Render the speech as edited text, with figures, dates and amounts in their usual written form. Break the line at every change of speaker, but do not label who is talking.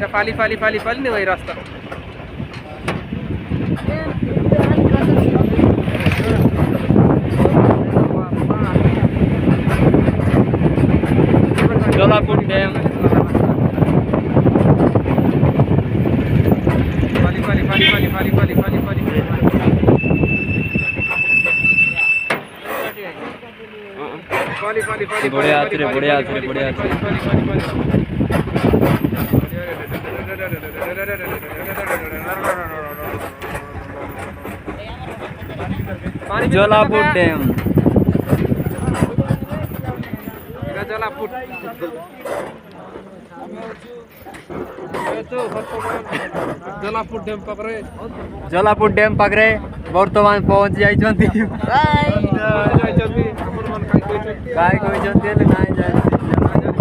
फाली फाली फाली फाली नहीं वही रास्ता
जोलापुर डैम
फाली फाली फाली फाली फाली फाली फाली फाली फाली फाली फाली
बढ़िया आते बढ़िया आते बढ़िया आते जोलापुर डैम
जोलापुर जोलापुर डैम पकड़े
जोलापुर डैम पाखरे बर्तमान पहुंच जाइछन्ती काय कहइछन्ती नाइ जाइछन्ती